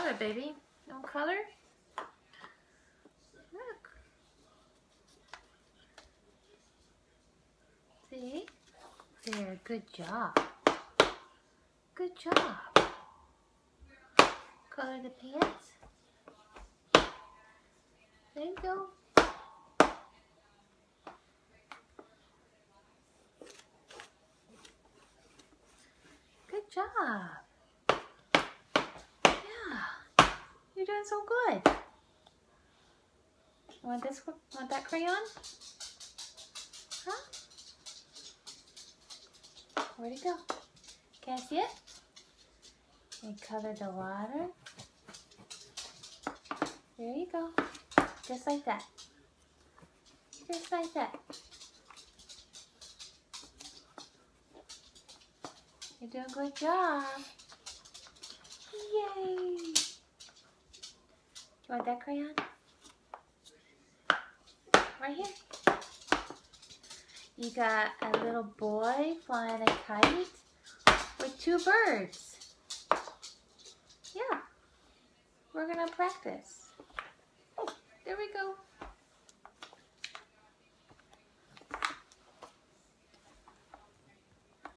color, baby. You want color? Look. See? There, good job. Good job. Color the pants. There you go. Good job. Yeah. You're doing so good. Want this one? Want that crayon? Huh? Where'd it go? Can't see it? And color the water. There you go. Just like that. Just like that. You're doing a good job. Yay! Do you want that crayon? Right here. You got a little boy flying a kite with two birds. Yeah. We're gonna practice.